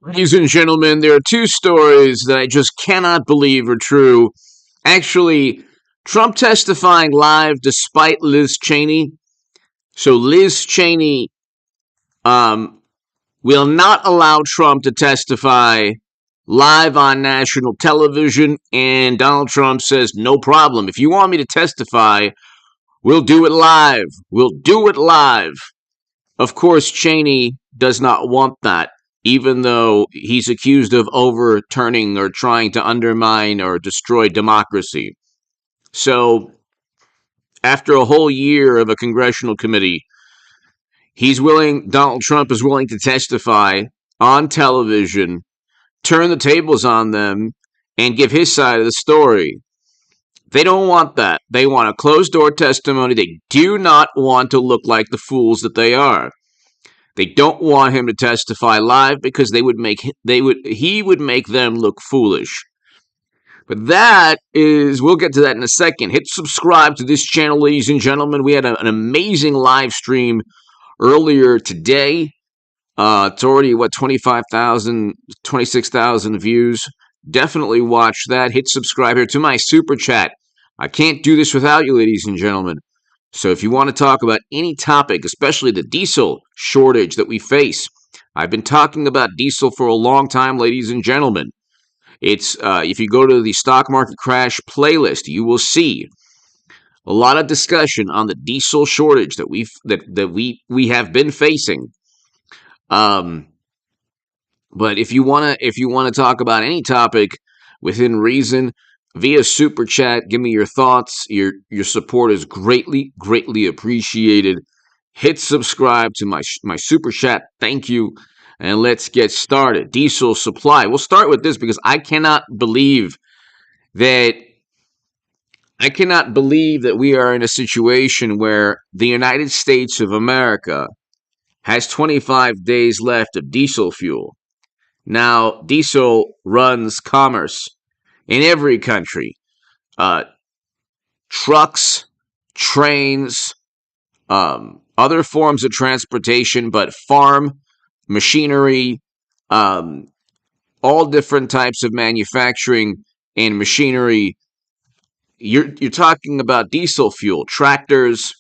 Ladies and gentlemen, there are two stories that I just cannot believe are true. Actually, Trump testifying live despite Liz Cheney. So Liz Cheney um, will not allow Trump to testify live on national television, and Donald Trump says, no problem. If you want me to testify, we'll do it live. We'll do it live. Of course, Cheney does not want that, even though he's accused of overturning or trying to undermine or destroy democracy. So, after a whole year of a congressional committee, Donald Trump is willing to testify on television, turn the tables on them, and give his side of the story. They don't want that. They want a closed door testimony. They do not want to look like the fools that they are. They don't want him to testify live because he would make them look foolish. But we'll get to that in a second. Hit subscribe to this channel, ladies and gentlemen. We had an amazing live stream earlier today. It's already, 25,000, 26,000 views. Definitely watch that. Hit subscribe here to my super chat. I can't do this without you, ladies and gentlemen. So if you want to talk about any topic, especially the diesel shortage that we face, I've been talking about diesel for a long time, ladies and gentlemen. It's if you go to the stock market crash playlist, you will see a lot of discussion on the diesel shortage that we have been facing. But if you wanna talk about any topic within reason, via super chat, give me your thoughts. Your support is greatly appreciated. Hit subscribe to my super chat. Thank you. And let's get started. Diesel supply. We'll start with this because I cannot believe that we are in a situation where the United States of America has 25 days left of diesel fuel. Now, diesel runs commerce in every country. Trucks, trains, other forms of transportation, but farm, machinery, all different types of manufacturing and machinery. You're talking about diesel fuel, tractors.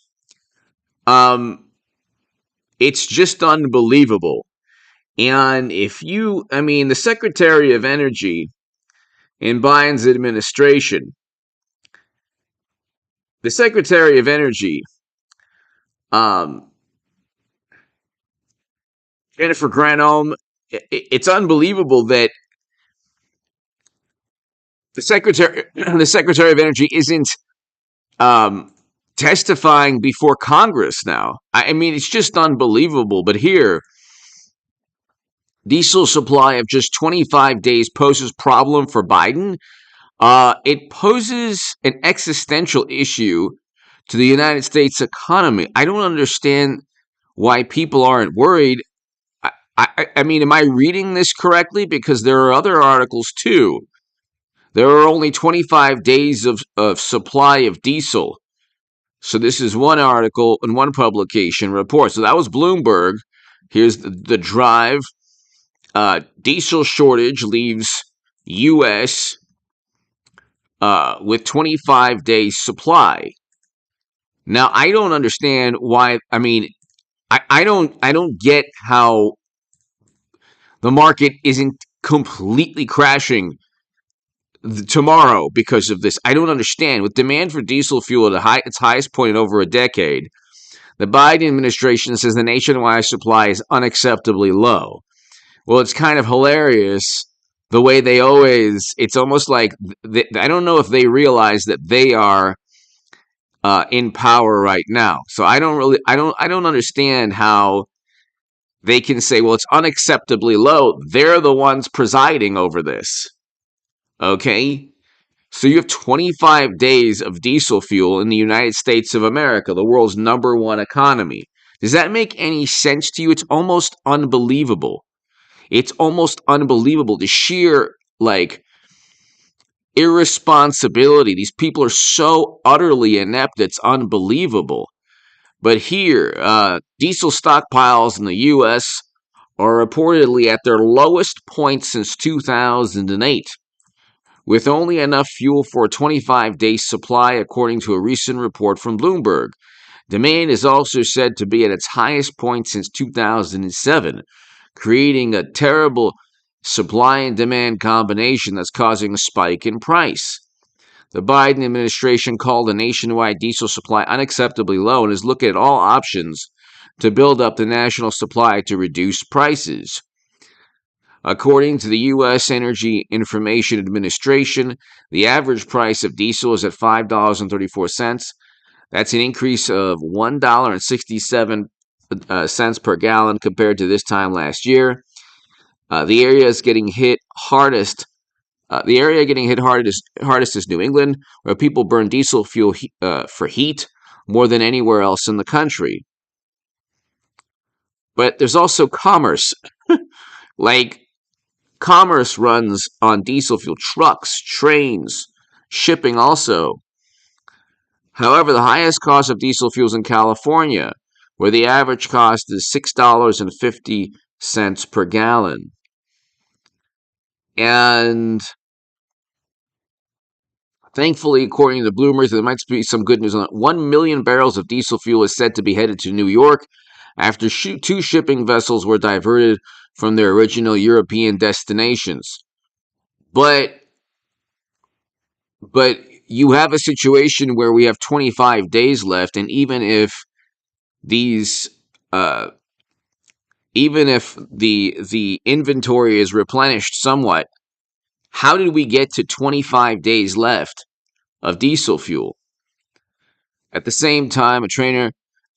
It's just unbelievable. And the Secretary of Energy in Biden's administration, Jennifer Granholm, it's unbelievable that the Secretary of Energy isn't testifying before Congress now. I mean, it's just unbelievable. But here, diesel supply of just 25 days poses problem for Biden. It poses an existential issue to the United States economy. I don't understand why people aren't worried. I mean, am I reading this correctly? Because there are other articles too. There are only 25 days of supply of diesel. So this is one article and one publication report. So that was Bloomberg. Here's the drive. Diesel shortage leaves U.S. With 25 days supply. Now, I don't understand why. I mean, I don't get how the market isn't completely crashing tomorrow because of this. I don't understand. With demand for diesel fuel at its highest point in over a decade, the Biden administration says the nationwide supply is unacceptably low. Well, it's kind of hilarious the way it's almost like, I don't know if they realize that they are in power right now. So I don't understand how they can say, well, it's unacceptably low. They're the ones presiding over this. Okay? So you have 25 days of diesel fuel in the United States of America, the world's #1 economy. Does that make any sense to you? It's almost unbelievable. It's almost unbelievable. The sheer, irresponsibility. These people are so utterly inept, it's unbelievable. But here, diesel stockpiles in the U.S. are reportedly at their lowest point since 2008, with only enough fuel for a 25-day supply, according to a recent report from Bloomberg. Demand is also said to be at its highest point since 2007, creating a terrible supply and demand combination that's causing a spike in price. The Biden administration called the nationwide diesel supply unacceptably low and is looking at all options to build up the national supply to reduce prices. According to the U.S. Energy Information Administration, the average price of diesel is at $5.34. That's an increase of $1.67 per gallon compared to this time last year. The area getting hit hardest is New England, where people burn diesel fuel for heat more than anywhere else in the country. But there's also commerce. Like, commerce runs on diesel fuel, trucks, trains, shipping also. However, the highest cost of diesel fuel is in California, where the average cost is $6.50 per gallon. And thankfully, according to Bloomberg, there might be some good news on that. 1 million barrels of diesel fuel is said to be headed to New York after two shipping vessels were diverted from their original European destinations. But you have a situation where we have 25 days left, and even if the inventory is replenished somewhat, how did we get to 25 days left of diesel fuel? At the same time,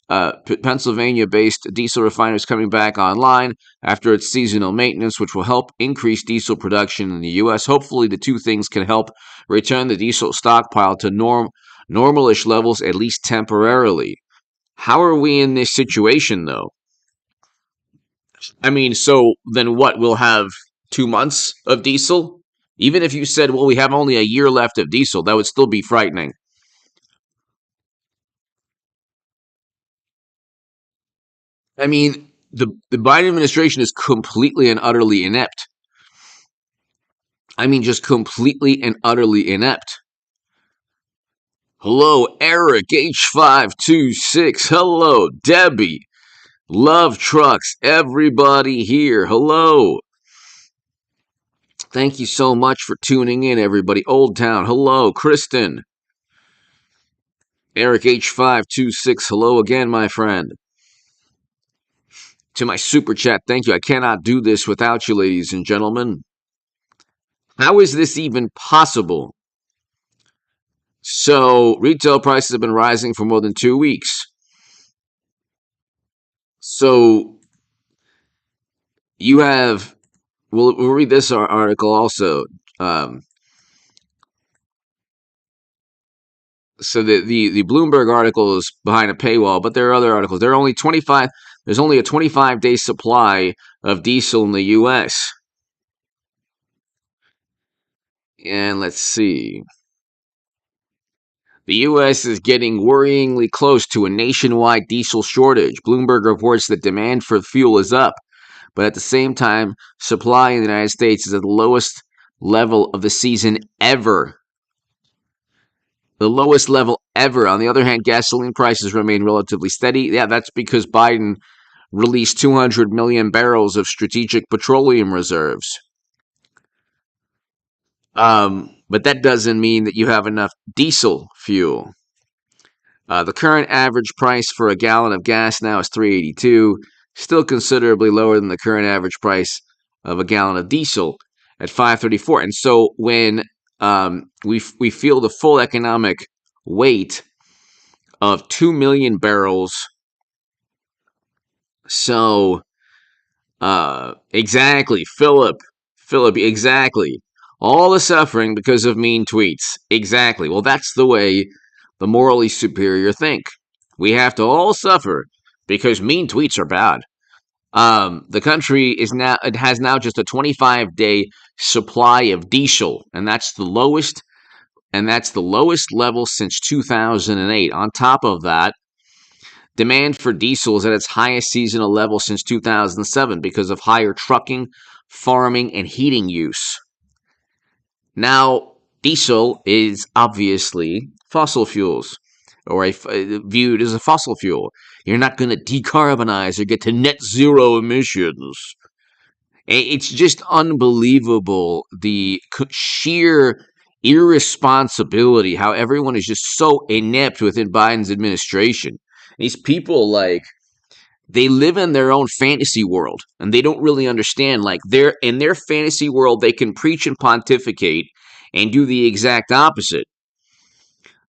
Pennsylvania-based diesel refinery is coming back online after its seasonal maintenance, which will help increase diesel production in the U.S. Hopefully, the two things can help return the diesel stockpile to normalish levels, at least temporarily. How are we in this situation, though? I mean, so then what? We'll have 2 months of diesel? Even if you said, well, we have only a year left of diesel, that would still be frightening. I mean, the Biden administration is completely and utterly inept. I mean, just completely and utterly inept. Hello, Eric H526. Hello, Debbie. Love trucks. Everybody here. Hello. Thank you so much for tuning in, everybody. Old Town. Hello, Kristen. Eric H526. Hello again, my friend. To my super chat, thank you. I cannot do this without you, ladies and gentlemen. How is this even possible? So, retail prices have been rising for more than 2 weeks. So, you have, we'll read this article also. So the Bloomberg article is behind a paywall, but there are other articles. There's only a 25-day supply of diesel in the U.S. And let's see. The U.S. is getting worryingly close to a nationwide diesel shortage. Bloomberg reports that demand for fuel is up, but at the same time, supply in the United States is at the lowest level of the season ever. The lowest level ever. On the other hand, gasoline prices remain relatively steady. Yeah, that's because Biden released 200 million barrels of strategic petroleum reserves. But that doesn't mean that you have enough diesel fuel. The current average price for a gallon of gas now is $3.82, still considerably lower than the current average price of a gallon of diesel at $5.34. And so when we feel the full economic weight of 2 million barrels. So, exactly, Philip, exactly. All the suffering because of mean tweets. Exactly. Well, that's the way the morally superior think. We have to all suffer because mean tweets are bad. The country has now just a 25-day supply of diesel, and that's the lowest level since 2008. On top of that, Demand for diesel is at its highest seasonal level since 2007 because of higher trucking, farming, and heating use. Now, diesel is obviously fossil fuels, or viewed as a fossil fuel. You're not going to decarbonize or get to net zero emissions. It's just unbelievable the sheer irresponsibility, how everyone is just so inept within Biden's administration. These people, like, they live in their own fantasy world and they don't really understand, like, they're in their fantasy world. They can preach and pontificate and do the exact opposite.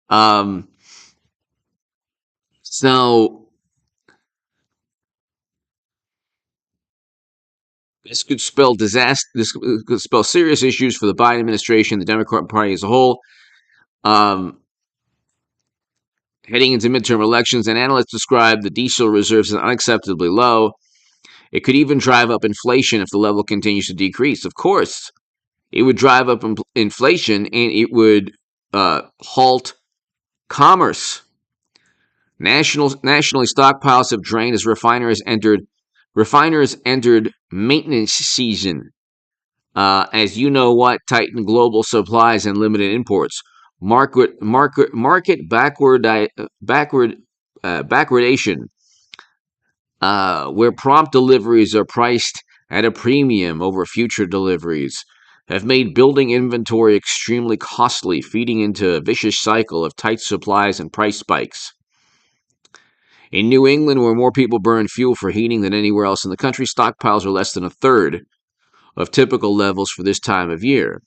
um so this could spell disaster. This could spell serious issues for the Biden administration, the Democrat Party as a whole, um heading into midterm elections. And analysts describe the diesel reserves as unacceptably low. It could even drive up inflation if the level continues to decrease. Of course, it would drive up inflation, and it would halt commerce. Nationally, stockpiles have drained as refiners entered maintenance season. As you know what, tightened global supplies and limited imports. Market backwardation, where prompt deliveries are priced at a premium over future deliveries, have made building inventory extremely costly, feeding into a vicious cycle of tight supplies and price spikes. In New England, where more people burn fuel for heating than anywhere else in the country, stockpiles are less than a third of typical levels for this time of year.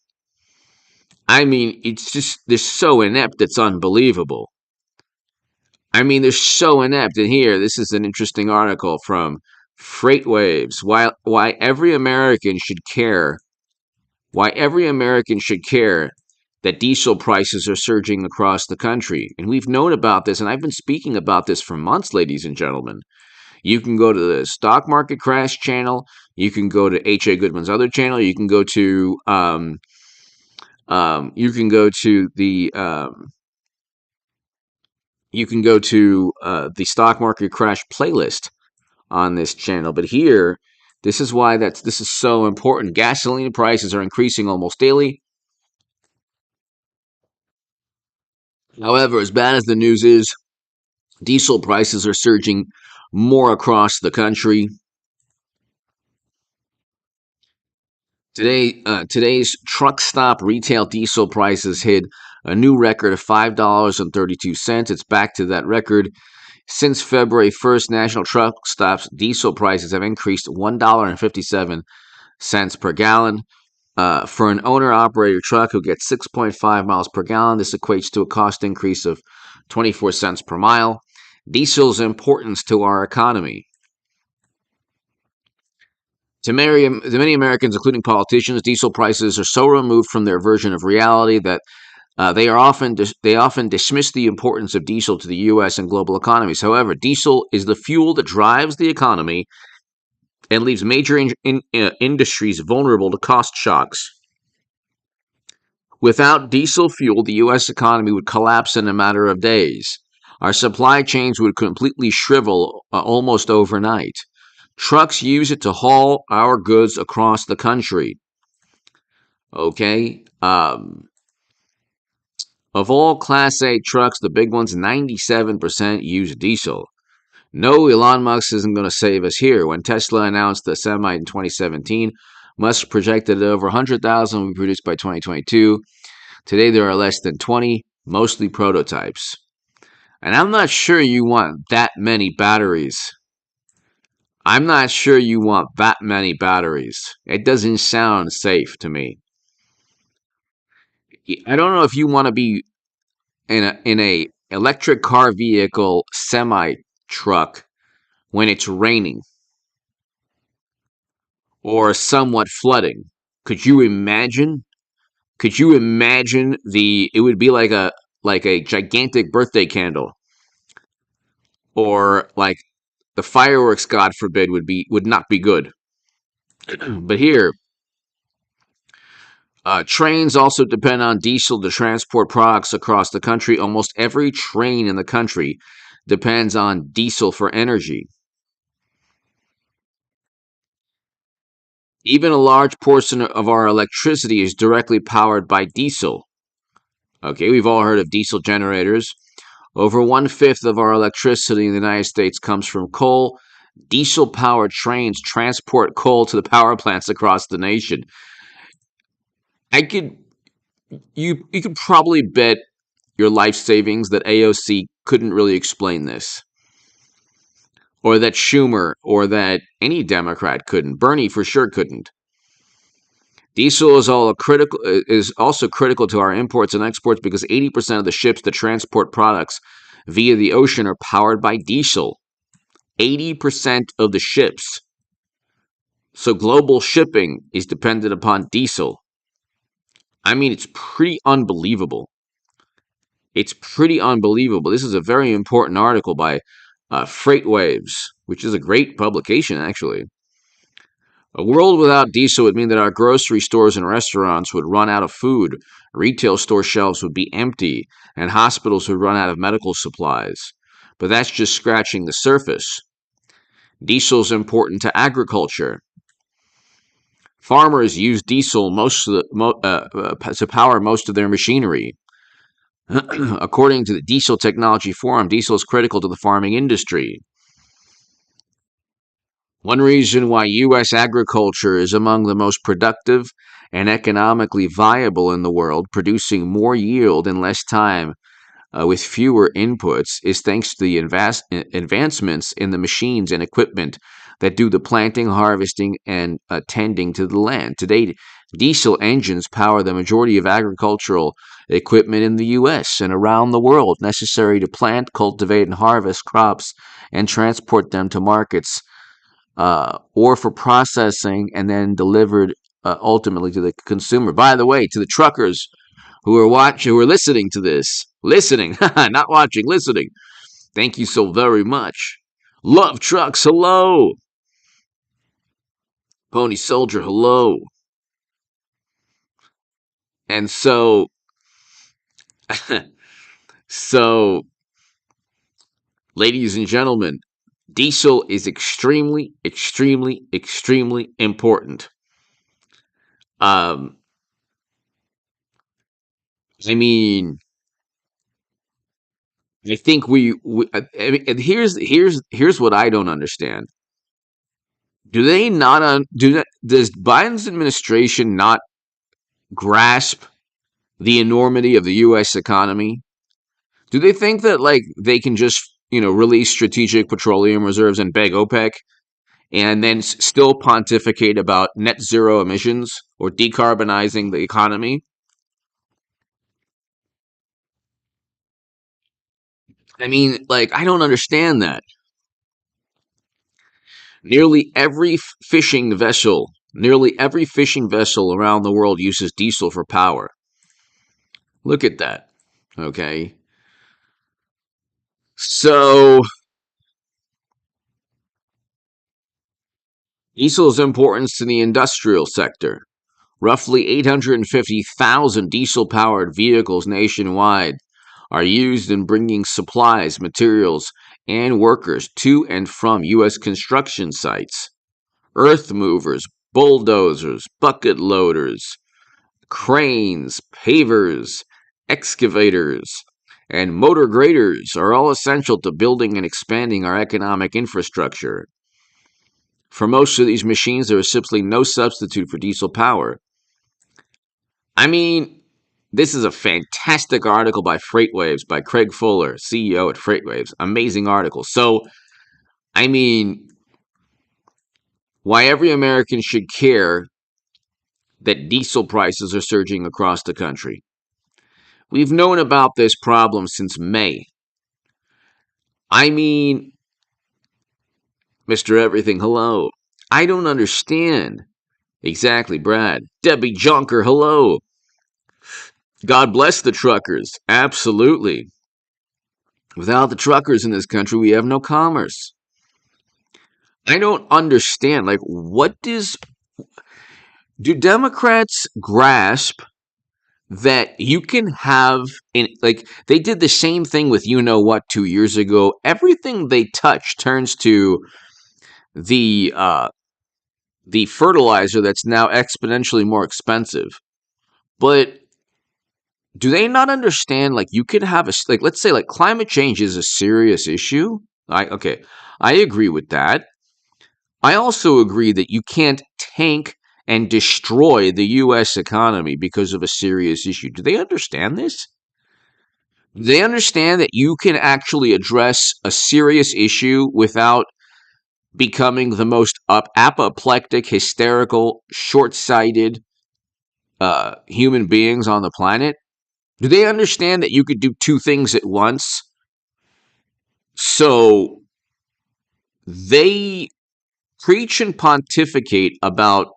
I mean, it's just, they're so inept, it's unbelievable. I mean, they're so inept. And here, this is an interesting article from Freightwaves. Why every American should care. Why every American should care that diesel prices are surging across the country. And we've known about this, and I've been speaking about this for months, ladies and gentlemen. You can go to the Stock Market Crash channel. You can go to H.A. Goodman's other channel. You can go to you can go to the the Stock Market Crash playlist on this channel. But here, this is why this is so important. Gasoline prices are increasing almost daily. However, as bad as the news is, diesel prices are surging more across the country. Today's truck stop retail diesel prices hit a new record of $5.32. It's back to that record. Since February 1st, national truck stops diesel prices have increased $1.57 per gallon. For an owner-operator truck who gets 6.5 miles per gallon, this equates to a cost increase of 24 cents per mile. Diesel's importance to our economy. To many Americans, including politicians, diesel prices are so removed from their version of reality that they often dismiss the importance of diesel to the U.S. and global economies. However, diesel is the fuel that drives the economy and leaves major industries vulnerable to cost shocks. Without diesel fuel, the U.S. economy would collapse in a matter of days. Our supply chains would completely shrivel almost overnight. Trucks use it to haul our goods across the country. Okay? Of all Class A trucks, the big ones, 97% use diesel. No, Elon Musk isn't going to save us here. When Tesla announced the Semi in 2017, Musk projected that over 100,000 will be produced by 2022. Today, there are less than 20, mostly prototypes. And I'm not sure you want that many batteries. I'm not sure you want that many batteries. It doesn't sound safe to me. I don't know if you want to be in a electric car vehicle semi truck when it's raining or somewhat flooding. Could you imagine? Could you imagine it would be like a gigantic birthday candle, or like the fireworks, God forbid, would not be good. But here, trains also depend on diesel to transport products across the country. Almost every train in the country depends on diesel for energy. Even a large portion of our electricity is directly powered by diesel. Okay, we've all heard of diesel generators. Over 1/5 of our electricity in the United States comes from coal. Diesel-powered trains transport coal to the power plants across the nation. I could you could probably bet your life savings that AOC couldn't really explain this, or that Schumer, or that any Democrat couldn't. Bernie for sure couldn't. Diesel is also critical to our imports and exports because 80% of the ships that transport products via the ocean are powered by diesel. 80% of the ships. So global shipping is dependent upon diesel. I mean, it's pretty unbelievable. It's pretty unbelievable. This is a very important article by Freightwaves, which is a great publication, actually. A world without diesel would mean that our grocery stores and restaurants would run out of food, retail store shelves would be empty, and hospitals would run out of medical supplies. But that's just scratching the surface. Diesel is important to agriculture. Farmers use diesel to power most of their machinery. According to the Diesel Technology Forum, diesel is critical to the farming industry. One reason why U.S. agriculture is among the most productive and economically viable in the world, producing more yield in less time with fewer inputs, is thanks to the advancements in the machines and equipment that do the planting, harvesting, and tending to the land. Today, diesel engines power the majority of agricultural equipment in the U.S. and around the world necessary to plant, cultivate, and harvest crops and transport them to markets or for processing and then delivered ultimately to the consumer. By the way, to the truckers who are listening to this, not watching, listening. Thank you so very much. Love trucks, hello. Pony Soldier, hello. And so, so, ladies and gentlemen, diesel is extremely, extremely, extremely important. I mean, I think I mean, and here's what I don't understand. Do they not does Biden's administration not grasp the enormity of the U.S. economy? Do they think that like they can just release strategic petroleum reserves and beg OPEC and then still pontificate about net zero emissions or decarbonizing the economy? I mean, like, I don't understand that. Nearly every fishing vessel around the world uses diesel for power. Look at that. Okay. So, diesel's importance to the industrial sector. Roughly 850,000 diesel-powered vehicles nationwide are used in bringing supplies, materials, and workers to and from U.S. construction sites. Earth movers, bulldozers, bucket loaders, cranes, pavers, excavators, and motor graders are all essential to building and expanding our economic infrastructure. For most of these machines, there is simply no substitute for diesel power. I mean, this is a fantastic article by Freightwaves, by Craig Fuller, CEO at Freightwaves. Amazing article. So, I mean, why every American should care that diesel prices are surging across the country. We've known about this problem since May. I mean, Mr. Everything, hello. I don't understand. Exactly, Brad. Debbie Junker, hello. God bless the truckers. Absolutely. Without the truckers in this country, we have no commerce. I don't understand. Like, do Democrats grasp that you can have in, like, they did the same thing with you know what 2 years ago. Everything they touch turns to the fertilizer that's now exponentially more expensive. But do they not understand, like, you could have like, let's say, like, climate change is a serious issue. I agree with that. I also agree that you can't tank and destroy the US economy because of a serious issue. Do they understand this? Do they understand that you can actually address a serious issue without becoming the most apoplectic, hysterical, short-sighted human beings on the planet? Do they understand that you could do two things at once? So they preach and pontificate about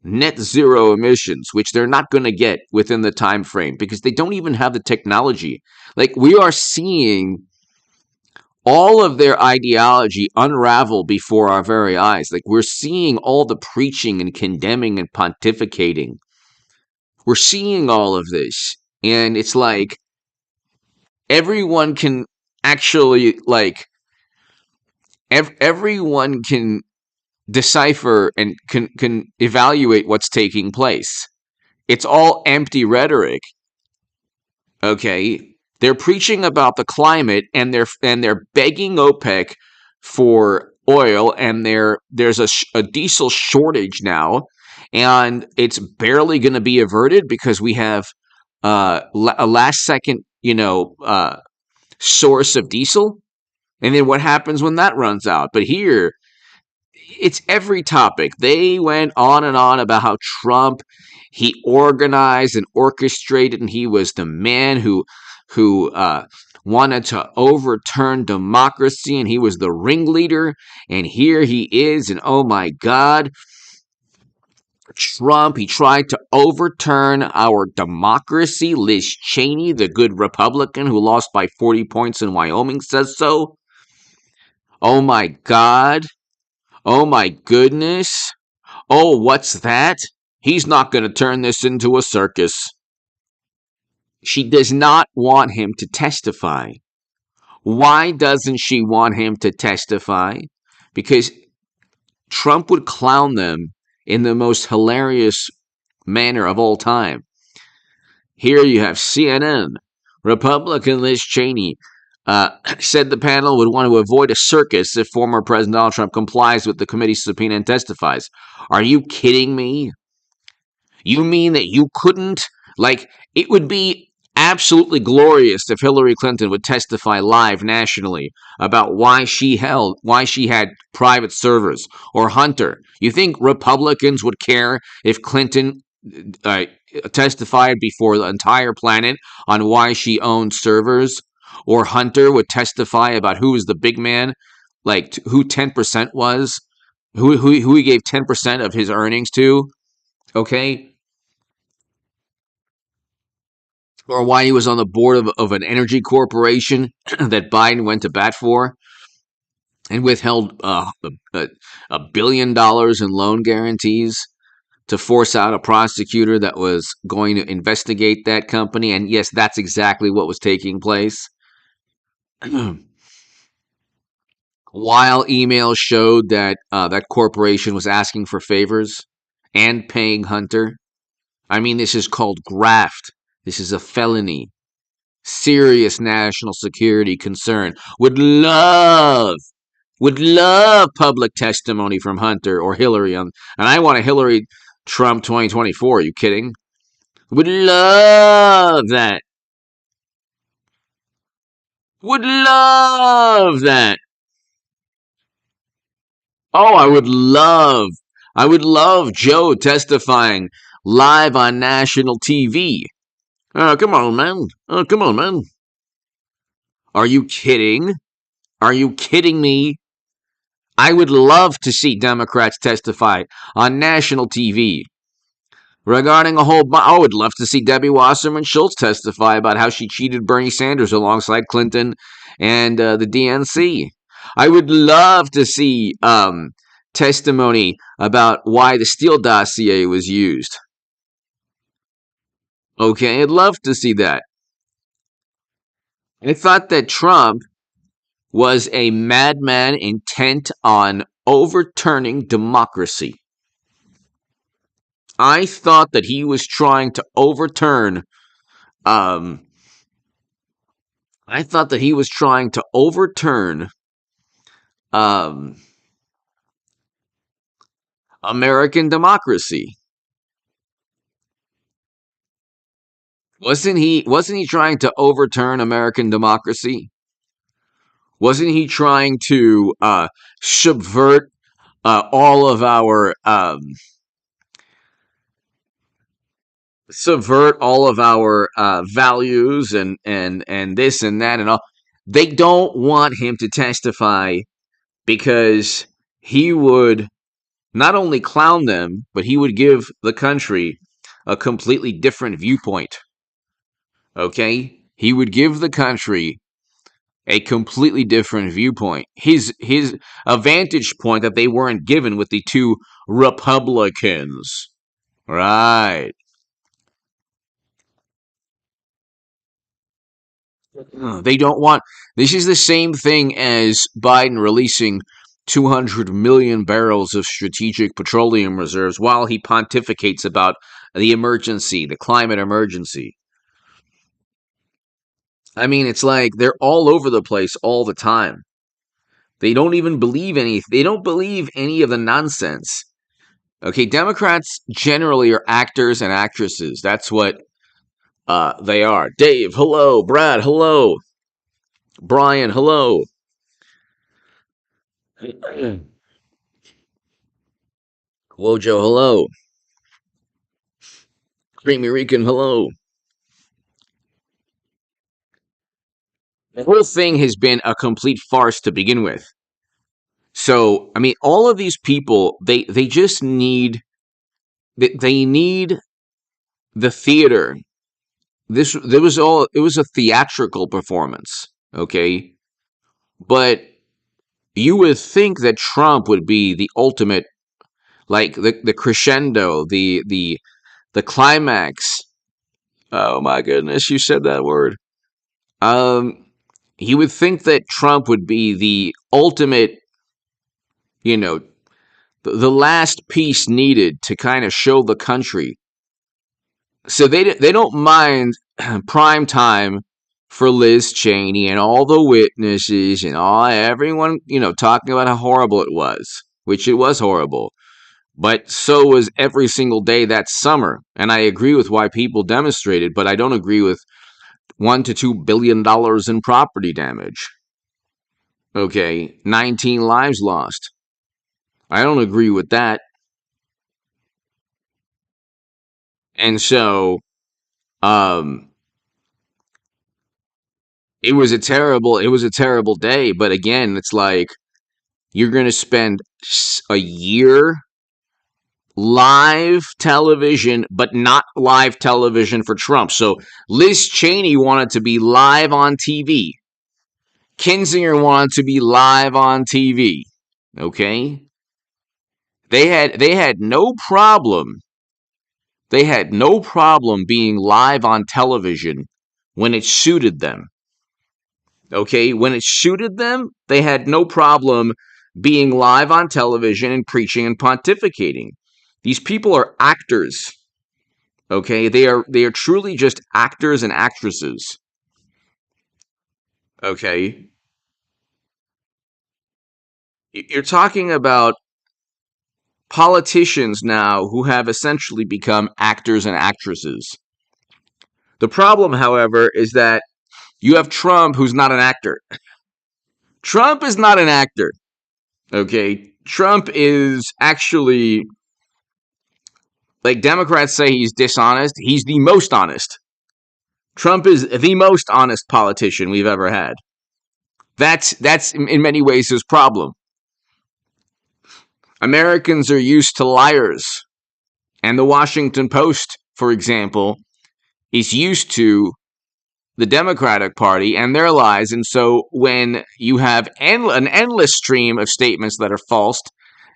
net zero emissions, which they're not going to get within the time frame because they don't even have the technology. Like, we are seeing all of their ideology unravel before our very eyes. Like, we're seeing all the preaching and condemning and pontificating. We're seeing all of this. And it's like everyone can actually, like, everyone can decipher and can evaluate what's taking place. It's all empty rhetoric. Okay, they're preaching about the climate, and they're begging OPEC for oil, and there's a diesel shortage now, and it's barely going to be averted because we have a last second, source of diesel, and then what happens when that runs out? But here, it's every topic. They went on and on about how Trump, he organized and orchestrated, and he was the man who wanted to overturn democracy, and he was the ringleader. And here he is, and oh my God, Trump, he tried to overturn our democracy. Liz Cheney, the good Republican who lost by 40 points in Wyoming, says so. Oh my God. Oh my goodness. Oh, what's that? He's not going to turn this into a circus. She does not want him to testify. Why doesn't she want him to testify? Because Trump would clown them in the most hilarious manner of all time. Here you have CNN. Republican Liz Cheney said the panel would want to avoid a circus if former President Donald Trump complies with the committee's subpoena and testifies. Are you kidding me? You mean that you couldn't? Like, it would be absolutely glorious if Hillary Clinton would testify live nationally about why she had private servers, or Hunter. You think Republicans would care if Clinton uh, testified before the entire planet on why she owned servers? Or Hunter would testify about who was the big man, like who 10% was, who he gave 10% of his earnings to, okay? Or why he was on the board of an energy corporation that Biden went to bat for and withheld $1 billion in loan guarantees to force out a prosecutor that was going to investigate that company. And yes, that's exactly what was taking place. While emails showed that that corporation was asking for favors and paying Hunter. I mean, this is called graft. This is a felony. Serious national security concern. Would love public testimony from Hunter or Hillary on, and I want a Hillary Trump 2024. Are you kidding? Would love that. Would love that. Oh, I would love Joe testifying live on national TV. Oh, come on, man. Oh, come on, man. Are you kidding? Are you kidding me? I would love to see Democrats testify on national TV regarding a whole I would love to see Debbie Wasserman Schultz testify about how she cheated Bernie Sanders alongside Clinton and the DNC. I would love to see testimony about why the Steele dossier was used. Okay, I'd love to see that. I thought that Trump was a madman intent on overturning democracy. I thought that he was trying to overturn um I thought that he was trying to overturn um American democracy. Wasn't he trying to overturn American democracy? Wasn't he trying to subvert all of our values and this and that and all? They don't want him to testify because he would not only clown them, but he would give the country a completely different viewpoint. Okay? He would give the country a completely different viewpoint. His a vantage point that they weren't given with the two Republicans. Right. They don't want this is the same thing as Biden releasing 200 million barrels of strategic petroleum reserves while he pontificates about the emergency, the climate emergency. I mean, it's like they're all over the place all the time. They don't even believe any. They don't believe any of the nonsense. Okay, Democrats generally are actors and actresses. That's what they are. Dave, hello. Brad, hello. Brian, hello. Wojo, hello. Creamy Rican, hello. The whole thing has been a complete farce to begin with. So, I mean, all of these people, they just need they need the theater. It was a theatrical performance, okay? But you would think that Trump would be the ultimate, like the crescendo, the climax. Oh my goodness, you said that word. Um, you would think that Trump would be the ultimate, you know, the last piece needed to kind of show the country. So they don't mind prime time for Liz Cheney and all the witnesses and all everyone, talking about how horrible it was, which it was horrible. But so was every single day that summer. And I agree with why people demonstrated, but I don't agree with $1 to $2 billion in property damage. Okay, 19 lives lost. I don't agree with that. And so, um, it was a terrible day. But again, it's like you're going to spend a year live television, but not live television for Trump. So Liz Cheney wanted to be live on TV. Kinzinger wanted to be live on TV. Okay? They had no problem. They had no problem being live on television when it suited them. Okay? When it suited them, they had no problem being live on television and preaching and pontificating. These people are actors. Okay? They are truly just actors and actresses. Okay? You're talking about politicians now who have essentially become actors and actresses. The problem, however, is that you have Trump, who's not an actor. Trump is not an actor. Okay? Trump is actually, like Democrats say he's dishonest, he's the most honest. Trump is the most honest politician we've ever had. That's in many ways his problem. Americans are used to liars. And the Washington Post, for example, is used to the Democratic Party and their lies. And so when you have an endless stream of statements that are false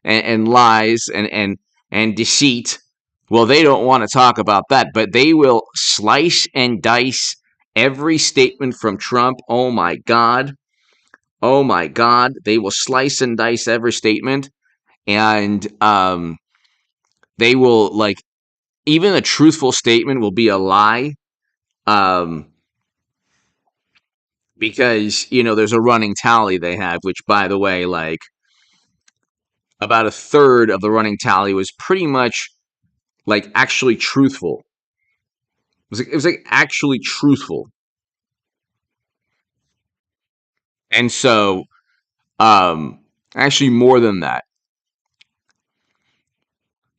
and lies and deceit, Well, they don't want to talk about that, but they will slice and dice every statement from Trump. Oh my God. Oh my God. They will slice and dice every statement. And they will, like, even a truthful statement will be a lie. Um, because, there's a running tally they have, which, by the way, like, about a third of the running tally was pretty much, like, actually truthful. It was like actually truthful. And so, actually more than that.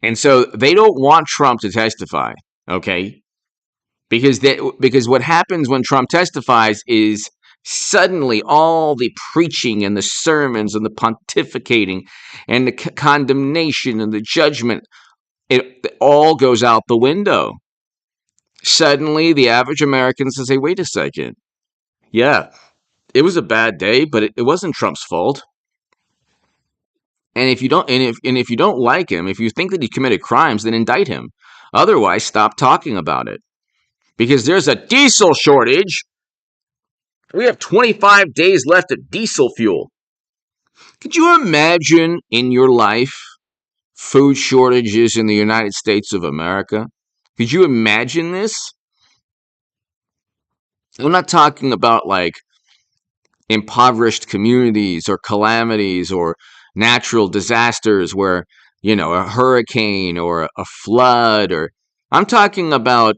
And so they don't want Trump to testify, okay? Because what happens when Trump testifies is suddenly all the preaching and the sermons and the pontificating and the condemnation and the judgment, it all goes out the window. Suddenly, the average American says, "Hey, wait a second. Yeah, it was a bad day, but it wasn't Trump's fault." And if you don't like him, if you think that he committed crimes, then indict him. Otherwise, stop talking about it. Because there's a diesel shortage. We have 25 days left of diesel fuel. Could you imagine in your life food shortages in the United States of America? Could you imagine this? I'm not talking about like impoverished communities or calamities or natural disasters where, a hurricane or a flood, or I'm talking about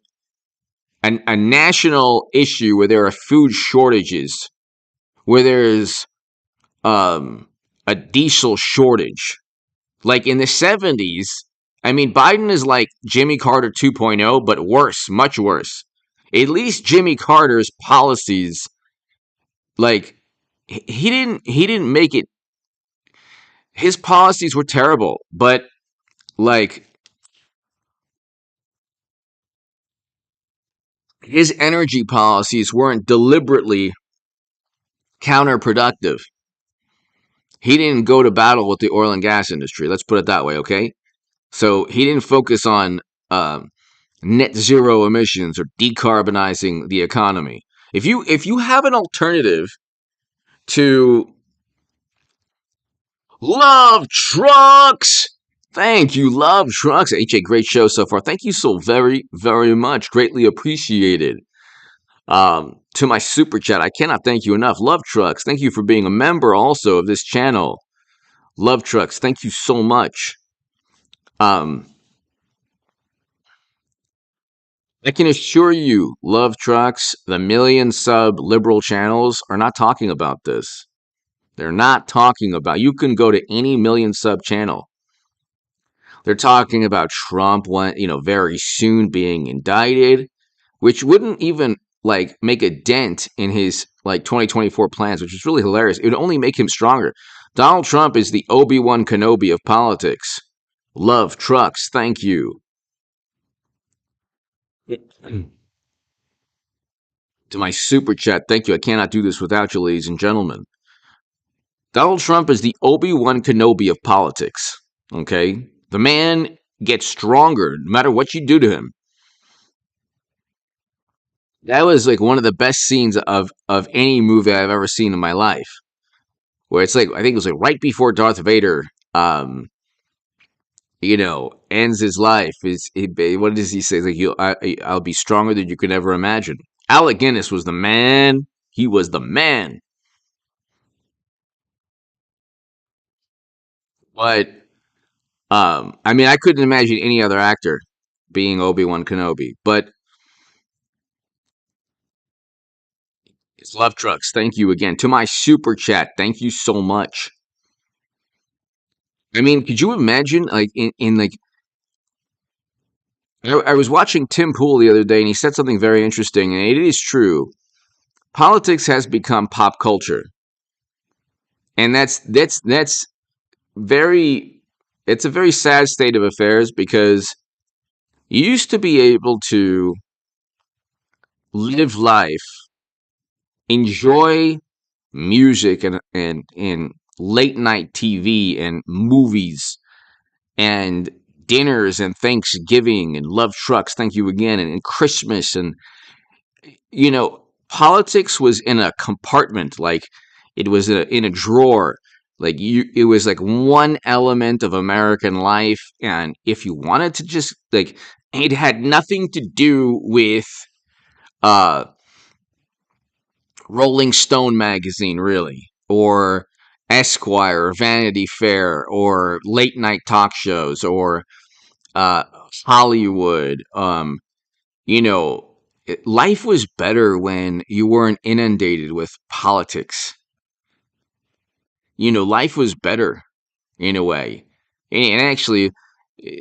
a national issue where there are food shortages, where there's a diesel shortage. Like in the 70s, I mean, Biden is like Jimmy Carter 2.0, but worse, much worse. At least Jimmy Carter's policies, like, he didn't make it. His policies were terrible, but like his energy policies weren't deliberately counterproductive. He didn't go to battle with the oil and gas industry. Let's put it that way, okay? So he didn't focus on net zero emissions or decarbonizing the economy. If you have an alternative to love trucks, thank you, love trucks. HA, great show so far. Thank you so very, very much. Greatly appreciated. To my super chat, I cannot thank you enough. Love trucks, thank you for being a member also of this channel. Love trucks, thank you so much. I can assure you, love trucks, the million sub liberal channels are not talking about this. They're not talking about. You can go to any million sub channel. They're talking about Trump, very soon being indicted, which wouldn't even like make a dent in his like 2024 plans, which is really hilarious. It would only make him stronger. Donald Trump is the Obi-Wan Kenobi of politics. Love trucks, thank you. To my super chat, thank you. I cannot do this without you, ladies and gentlemen. Donald Trump is the Obi-Wan Kenobi of politics. Okay? The man gets stronger no matter what you do to him. That was like one of the best scenes of any movie I've ever seen in my life. Where it's like, I think it was like right before Darth Vader ends his life. What does he say? Like, I'll be stronger than you could ever imagine. Alec Guinness was the man. He was the man. But I mean, I couldn't imagine any other actor being Obi-Wan Kenobi. But it's love trucks. Thank you again. To my super chat, thank you so much. I mean, could you imagine, like, in like, I was watching Tim Pool the other day, and he said something very interesting, and it is true. Politics has become pop culture, and that's very. It's a very sad state of affairs because you used to be able to live life, enjoy music and late night TV and movies and dinners and Thanksgiving and love trucks, thank you again, and Christmas. And, politics was in a compartment, like it was in a drawer. Like it was like one element of American life. And if you wanted to just like, it had nothing to do with uh, Rolling Stone magazine, really, or Esquire, or Vanity Fair, or late night talk shows, or uh, Hollywood. You know, life was better when you weren't inundated with politics. Life was better in a way, and actually,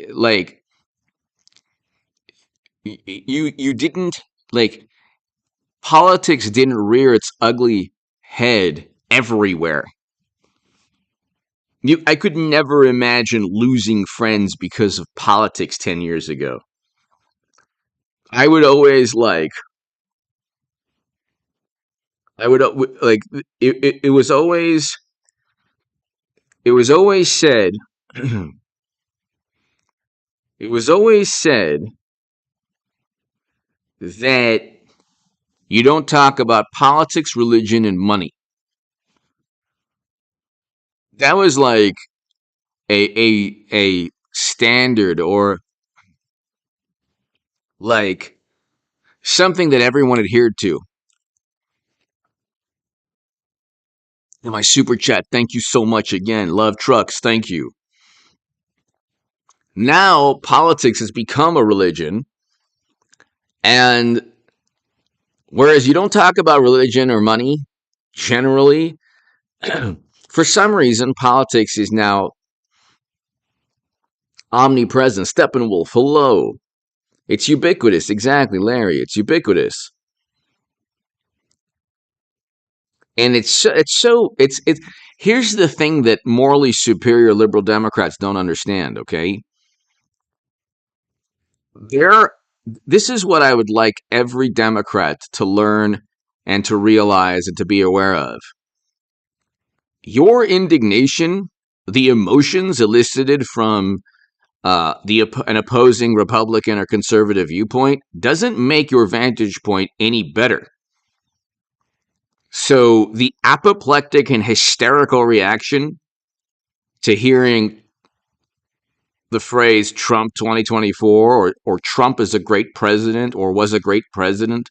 like you didn't like politics didn't rear its ugly head everywhere. I could never imagine losing friends because of politics 10 years ago. I would always I would like it was always said it was always said that you don't talk about politics, religion, and money. That was like a standard, or like something that everyone adhered to. In my super chat, thank you so much again. Love trucks, thank you. Now politics has become a religion, and whereas you don't talk about religion or money generally, for some reason politics is now omnipresent. Steppenwolf, hello. It's ubiquitous, exactly, Larry. It's ubiquitous. And it's here's the thing that morally superior liberal Democrats don't understand, okay? There This is what I would like every Democrat to learn and to realize and to be aware of. Your indignation, the emotions elicited from an opposing Republican or conservative viewpoint, doesn't make your vantage point any better. So the apoplectic and hysterical reaction to hearing the phrase Trump 2024, or Trump is a great president, or was a great president,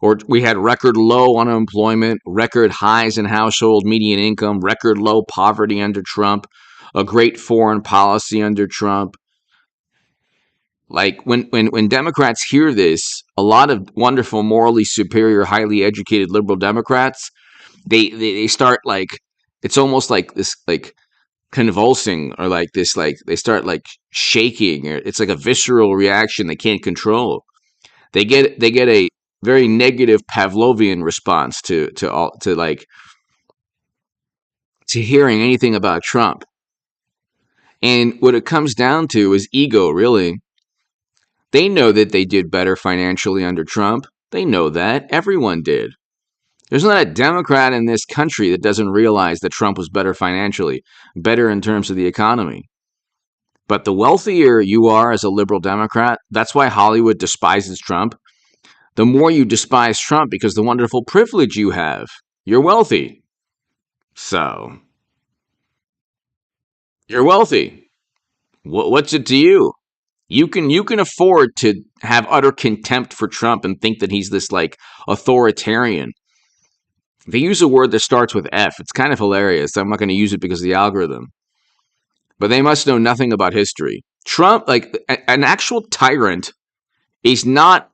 or we had record low unemployment, record highs in household median income, record low poverty under Trump, a great foreign policy under Trump. Like when Democrats hear this, a lot of wonderful, morally superior, highly educated liberal Democrats, they start like, it's almost like this, like convulsing, or like this, like they start like shaking, or it's like a visceral reaction they can't control. They get a very negative Pavlovian response to hearing anything about Trump. And what it comes down to is ego, really. They know that they did better financially under Trump. They know that. Everyone did. There's not a Democrat in this country that doesn't realize that Trump was better financially, better in terms of the economy. But the wealthier you are as a liberal Democrat, that's why Hollywood despises Trump. The more you despise Trump because the wonderful privilege you have. You're wealthy. So, you're wealthy. What's it to you? You can afford to have utter contempt for Trump and think that he's this like authoritarian. They use a word that starts with F. It's kind of hilarious. I'm not going to use it because of the algorithm. But they must know nothing about history. Trump, like an actual tyrant, is not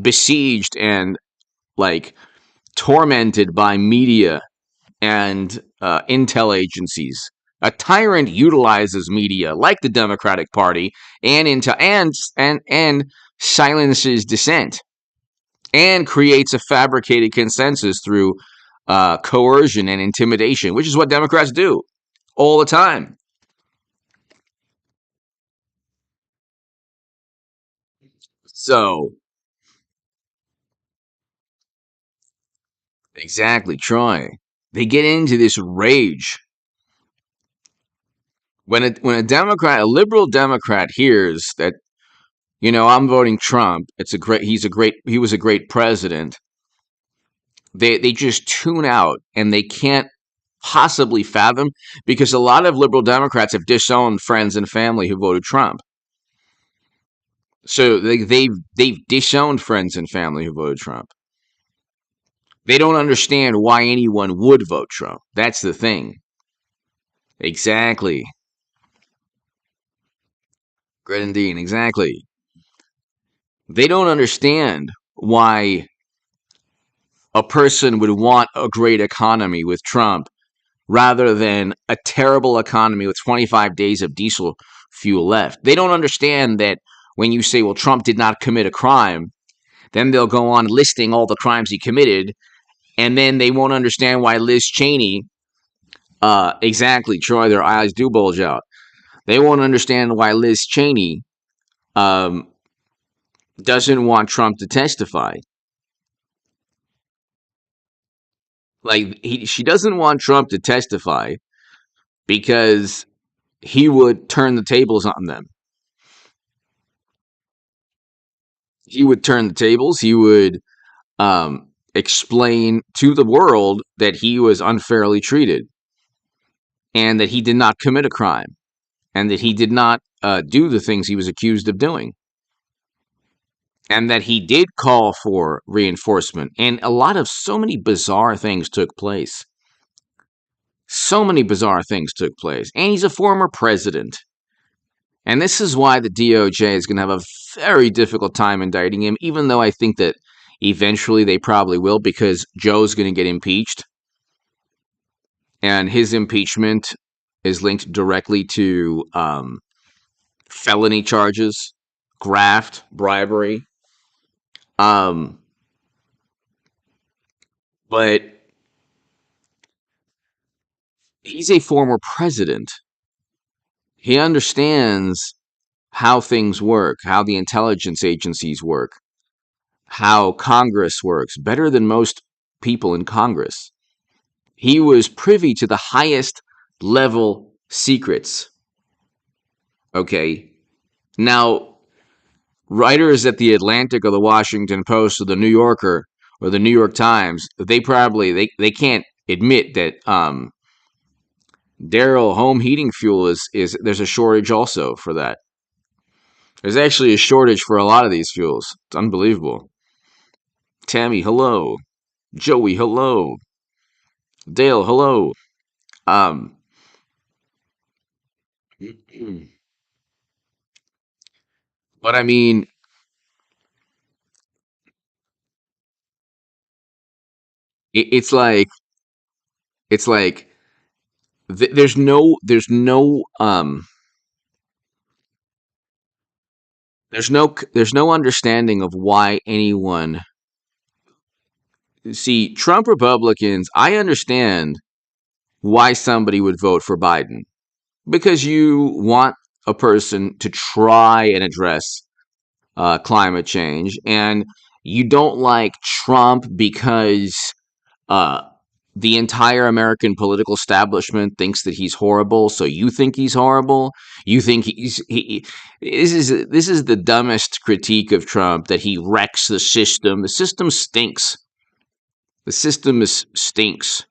besieged and like tormented by media and intel agencies. A tyrant utilizes media, like the Democratic Party, and silences dissent, and creates a fabricated consensus through coercion and intimidation, which is what Democrats do all the time. So, exactly, Troy. They get into this rage. When a Democrat, a liberal Democrat, hears that, I'm voting Trump, he was a great president, they just tune out, and they can't possibly fathom, because a lot of liberal Democrats have disowned friends and family who voted Trump. So they've disowned friends and family who voted Trump. They don't understand why anyone would vote Trump. That's the thing. Exactly. Grenadine, exactly. They don't understand why a person would want a great economy with Trump rather than a terrible economy with 25 days of diesel fuel left. They don't understand that when you say, well, Trump did not commit a crime, then they'll go on listing all the crimes he committed, and then they won't understand why Liz Cheney, exactly, Troy, their eyes do bulge out. They won't understand why Liz Cheney um, doesn't want Trump to testify. Like, she doesn't want Trump to testify because he would turn the tables on them. He would turn the tables. He would explain to the world that he was unfairly treated and that he did not commit a crime and that he did not do the things he was accused of doing, and that he did call for reinforcement. And so many bizarre things took place. So many bizarre things took place. And he's a former president. And this is why the DOJ is going to have a very difficult time indicting him, even though I think that eventually they probably will, because Joe's going to get impeached. And his impeachment is linked directly to felony charges, graft, bribery. But he's a former president. He understands how things work, how the intelligence agencies work, how Congress works, better than most people in Congress. He was privy to the highest level secrets. Okay. Now, writers at the Atlantic or the Washington Post or the New Yorker or the New York Times, they can't admit that Daryl, home heating fuel is there's a shortage also for that. There's actually a shortage for a lot of these fuels. It's unbelievable. Tammy, hello. Joey, hello. Dale, hello. But I mean, it's like there's no understanding of why anyone. See, Trump Republicans, I understand why somebody would vote for Biden, because you want a person to try and address climate change, and you don't like Trump because uh, the entire American political establishment thinks that he's horrible, so you think he's horrible. You think this is the dumbest critique of Trump, that he wrecks the system. The system stinks. The system stinks.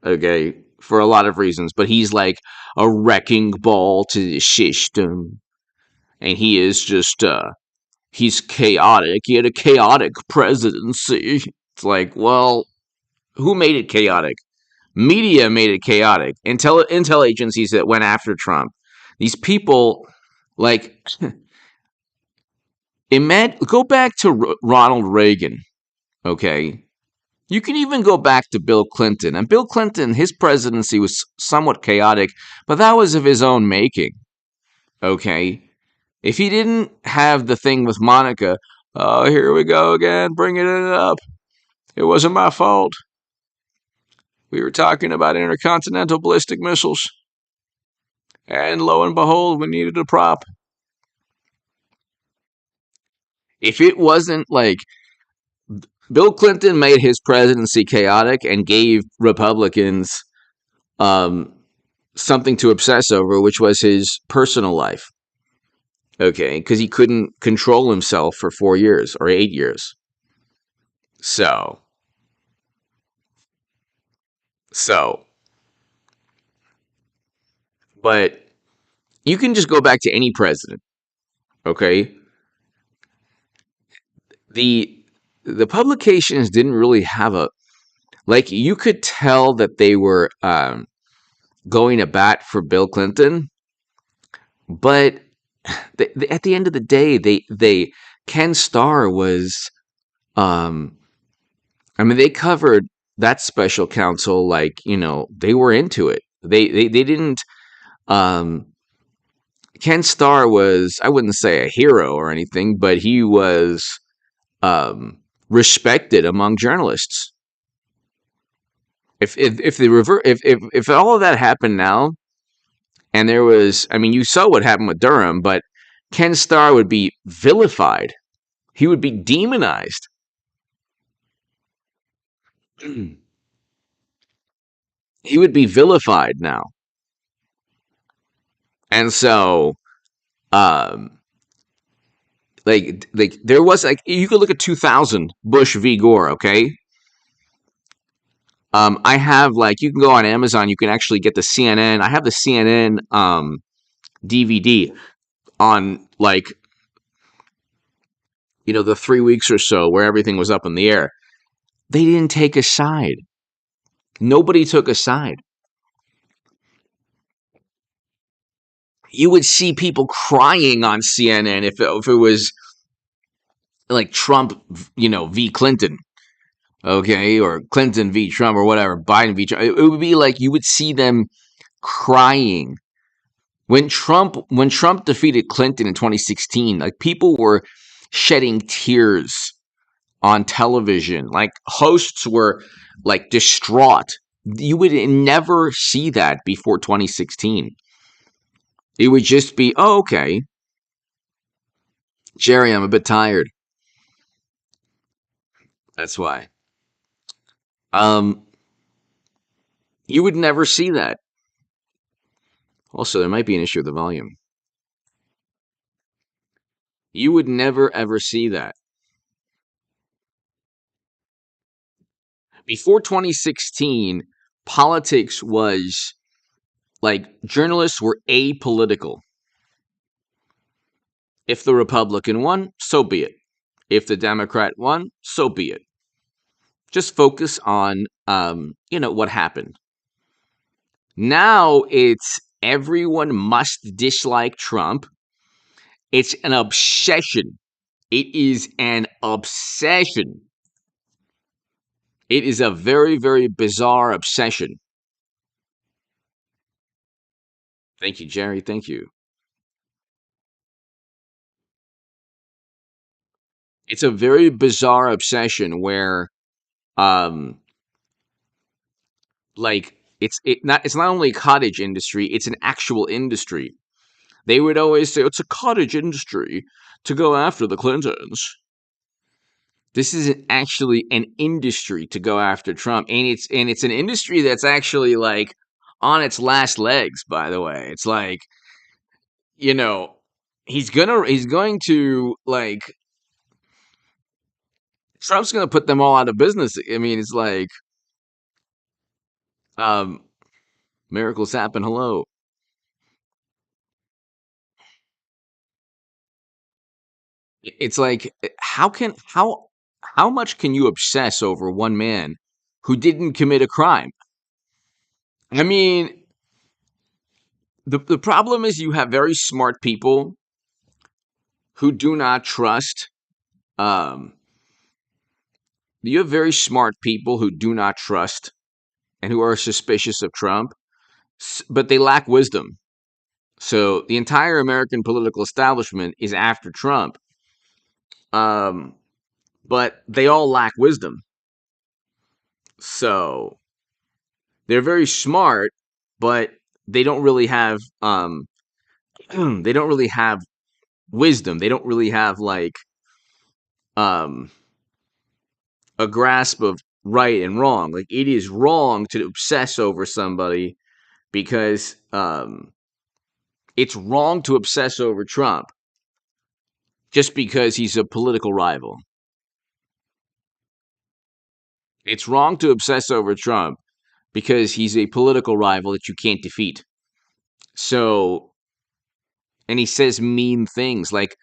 Okay, for a lot of reasons, but he's like a wrecking ball to the system, and he is just he's chaotic. He had a chaotic presidency. It's like, well, who made it chaotic? Media made it chaotic. Intel agencies that went after Trump. These people, like, go back to Ronald Reagan, okay? You can even go back to Bill Clinton. And Bill Clinton, his presidency was somewhat chaotic, but that was of his own making, okay? If he didn't have the thing with Monica, oh, here we go again, bringing it up. It wasn't my fault. We were talking about intercontinental ballistic missiles. And lo and behold, we needed a prop. If it wasn't like Bill Clinton made his presidency chaotic and gave Republicans something to obsess over, which was his personal life. Okay, because he couldn't control himself for 4 years or 8 years. So, so, but you can just go back to any president. Okay, the the publications didn't really have a like. You could tell that they were going to bat for Bill Clinton, but at the end of the day, they Ken Starr was um I mean, they covered that special counsel like, they were into it. They didn't um Ken Starr was, I wouldn't say a hero or anything, but he was respected among journalists. If the rever- if all of that happened now, and there was, I mean, you saw what happened with Durham, but Ken Starr would be vilified. He would be demonized. He would be vilified now. And so um like there was, like, you could look at 2000 Bush v Gore. Okay, I have, like, you can go on Amazon, you can actually get the CNN. I have the CNN DVD on, like, the 3 weeks or so where everything was up in the air. They didn't take a side. Nobody took a side. You would see people crying on CNN if it was like Trump, v Clinton. Okay, or Clinton v Trump, or whatever, Biden v Trump. It would be like you would see them crying when Trump defeated Clinton in 2016. Like, people were shedding tears on television. Like, hosts were, like, distraught. You would never see that before 2016. It would just be, oh, okay, Jerry, I'm a bit tired. That's why. Um, you would never see that. Also, there might be an issue with the volume. You would never ever see that. Before 2016, politics was like, journalists were apolitical. If the Republican won, so be it. If the Democrat won, so be it. Just focus on what happened. Now it's everyone must dislike Trump. It's an obsession. It is an obsession. It is a very, very bizarre obsession. Thank you, Jerry. Thank you. It's a very bizarre obsession where, um, like, it's not only a cottage industry, it's an actual industry. They would always say it's a cottage industry to go after the Clintons. This is actually an industry to go after Trump, and it's an industry that's actually, like, on its last legs. By the way, it's like, you know he's going to, like, Trump's gonna put them all out of business. I mean, it's like, um, miracles happen. Hello. It's like, how much can you obsess over one man who didn't commit a crime? I mean, the problem is you have very smart people who do not trust. Um, you have very smart people who do not trust and who are suspicious of Trump, but they lack wisdom. So the entire American political establishment is after Trump, um, but they all lack wisdom. So they're very smart, but they don't really have they don't really have wisdom. They don't really have, like, um a grasp of right and wrong. Like, it is wrong to obsess over somebody because it's wrong to obsess over Trump just because he's a political rival. It's wrong to obsess over Trump because he's a political rival that you can't defeat. So, and he says mean things like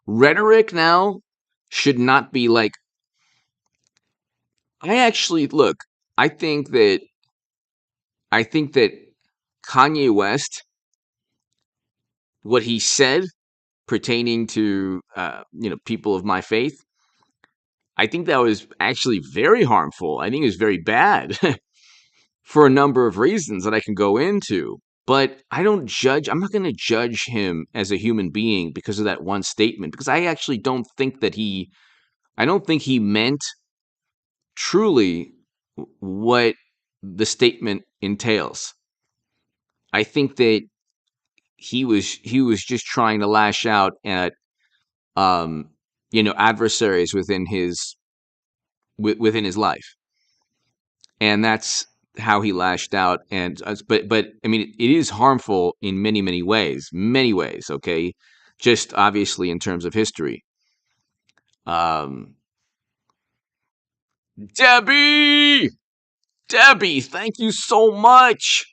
rhetoric now should not be like, I actually look, I think that I think that Kanye West, what he said pertaining to people of my faith, I think that was actually very harmful. I think it was very bad for a number of reasons that I can go into. But I don't judge. I'm not going to judge him as a human being because of that one statement. Because I actually don't think that he. I don't think he meant truly what the statement entails. I think that he was just trying to lash out at adversaries within his life, and that's how he lashed out. And but I mean, it is harmful in many many ways. Okay, just obviously in terms of history. Um, Debbie, Debbie, thank you so much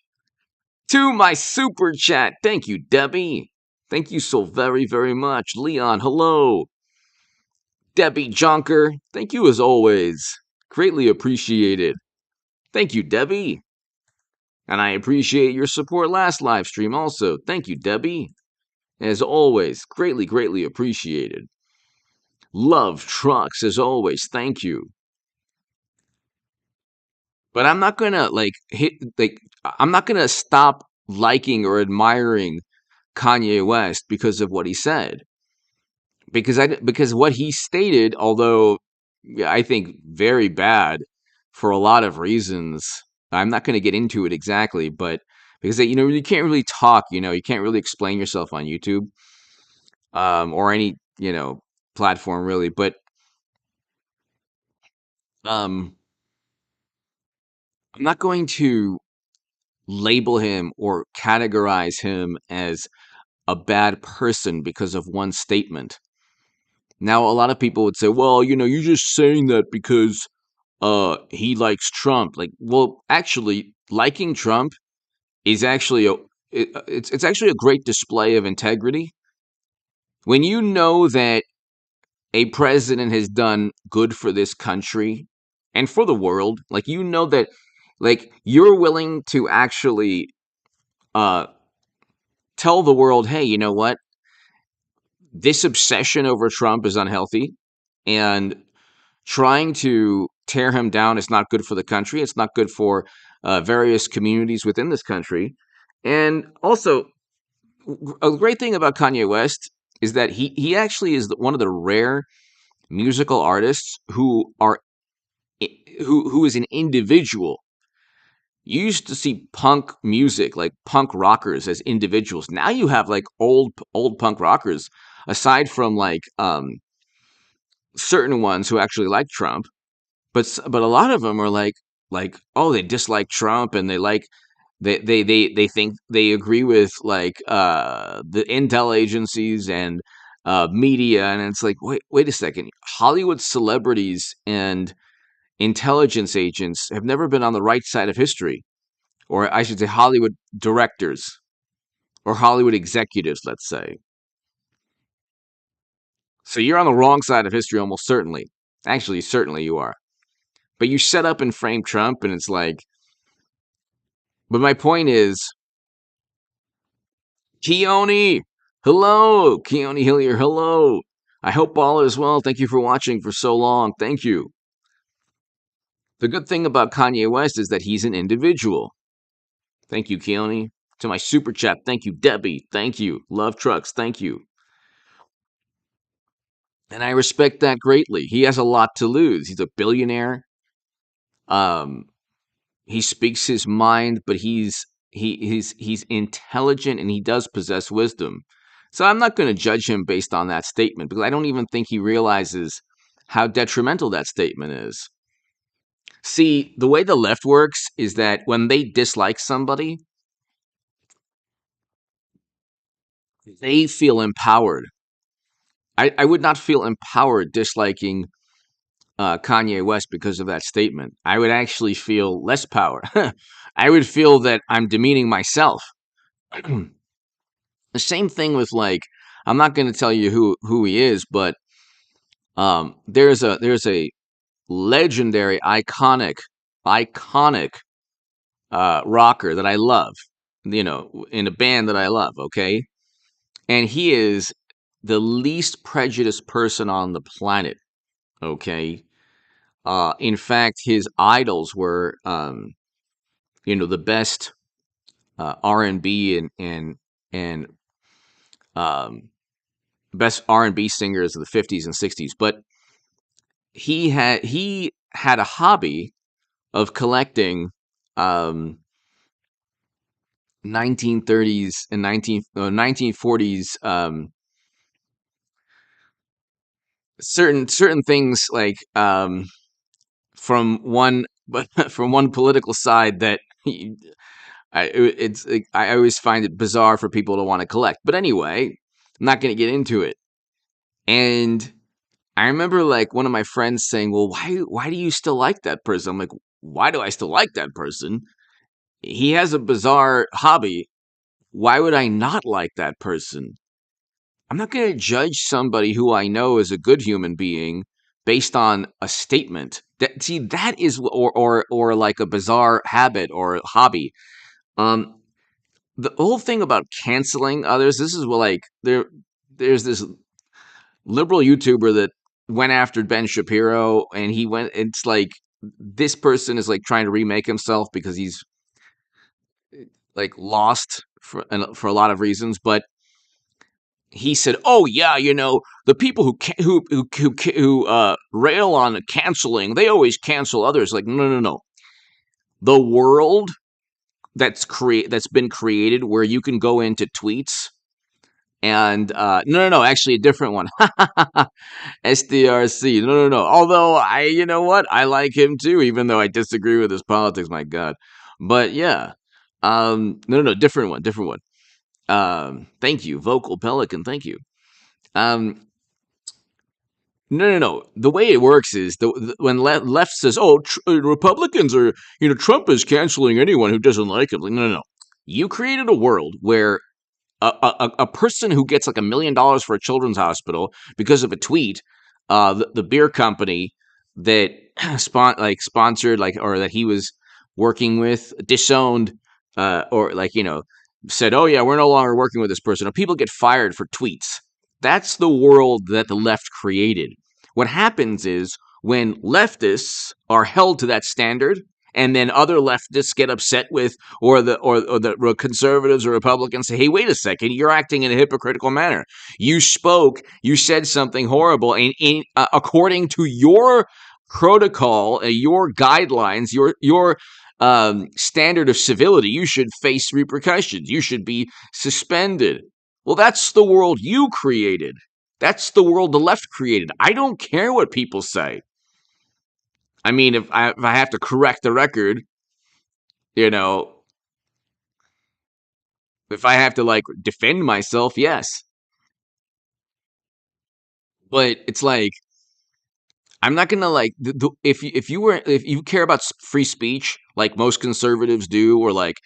to my super chat. Thank you, Debbie. Thank you so very much, Leon. Hello. Debbie Jonker, thank you as always. Greatly appreciated. Thank you, Debbie. And I appreciate your support last live stream also. Thank you, Debbie. As always, greatly appreciated. Love trucks as always. Thank you. But I'm not gonna I'm not gonna stop liking or admiring Kanye West because of what he said. Because what he stated, although I think very bad for a lot of reasons, I'm not going to get into it exactly, but because you can't really talk, you can't really explain yourself on YouTube, or any platform really, but um, I'm not going to label him or categorize him as a bad person because of one statement. Now, a lot of people would say, well, you're just saying that because he likes Trump. Like, well, actually, liking Trump is actually it's actually a great display of integrity. When you know that a president has done good for this country and for the world, like that, like you're willing to actually uh tell the world, hey, you know what? This obsession over Trump is unhealthy, and trying to tear him down is not good for the country. It's not good for various communities within this country. And also, a great thing about Kanye West is that he actually is one of the rare musical artists who is an individual. You used to see punk music, like punk rockers, as individuals. Now you have like old punk rockers, aside from like certain ones who actually like Trump. But a lot of them are like oh, they dislike Trump, and they think they agree with like the intel agencies and media, and it's like wait a second. Hollywood celebrities and intelligence agents have never been on the right side of history, or I should say Hollywood directors or Hollywood executives, let's say. So you're on the wrong side of history almost certainly. Actually, certainly you are. But you set up and frame Trump, and it's like, but my point is, Keone, hello, Keone Hillier, hello. I hope all is well. Thank you for watching for so long. Thank you. The good thing about Kanye West is that he's an individual. Thank you, Keone. To my super chat, thank you, Debbie. Thank you. Love trucks, thank you. And I respect that greatly. He has a lot to lose. He's a billionaire. Um, he speaks his mind, but he's intelligent, and he does possess wisdom. So I'm not going to judge him based on that statement, because I don't even think he realizes how detrimental that statement is. See, the way the left works is that when they dislike somebody, they feel empowered. I would not feel empowered disliking Kanye West because of that statement. I would actually feel less power. I would feel that I'm demeaning myself. The same thing with like, I'm not going to tell you who he is, but there's a legendary, iconic rocker that I love. You know, in a band that I love. Okay, and he is the least prejudiced person on the planet. Okay, in fact, his idols were, the best R&B and um, best R&B singers of the 50s and 60s. But he had a hobby of collecting um, 1930s and 1940s certain things like from one but from one political side that I always find it bizarre for people to want to collect. But anyway, I'm not going to get into it. And I remember like one of my friends saying, "Well, why do you still like that person?" I'm like, "Why do I still like that person? He has a bizarre hobby. Why would I not like that person?" I'm not going to judge somebody who I know is a good human being based on a statement. That is or like a bizarre habit or hobby. Um, the whole thing about canceling others, this is what like there's this liberal YouTuber that went after Ben Shapiro, and it's like this person is like trying to remake himself because he's like lost for a lot of reasons. But he said, "Oh yeah, the people who rail on canceling, they always cancel others." Like, no, no, no. The world that's been created where you can go into tweets and no, no, no, actually a different one. SDRC. No, no, no. Although you know what, I like him too, even though I disagree with his politics. My God, but yeah, no, no, no, different one, different one. Thank you, Vocal Pelican. Thank you. Um, no, no, no. The way it works is when left says, "Oh, Republicans are, Trump is canceling anyone who doesn't like him." Like, no, no, no. You created a world where a person who gets like $1 million for a children's hospital because of a tweet, the beer company that sponsored or that he was working with disowned, or said, "Oh yeah, we're no longer working with this person," or people get fired for tweets. That's the world that the left created. What happens is when leftists are held to that standard, and then other leftists get upset with, or the conservatives or Republicans say, "Hey, wait a second, you're acting in a hypocritical manner. You said something horrible, and according to your protocol, your guidelines, your standard of civility, you should face repercussions. You should be suspended." Well, that's the world you created. That's the world the left created. I don't care what people say. I mean, if I have to correct the record, you know, if I have to like defend myself, yes. But it's like I'm not gonna like if you care about free speech like most conservatives do, or like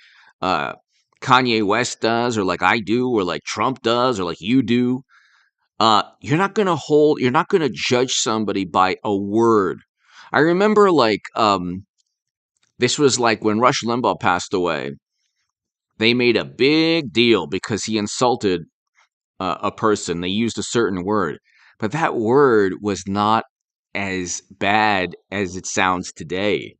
uh, Kanye West does, or like I do, or like Trump does, or like you do. You're not gonna judge somebody by a word. I remember like this was like when Rush Limbaugh passed away. They made a big deal because he insulted a person. They used a certain word, but that word was not as bad as it sounds today,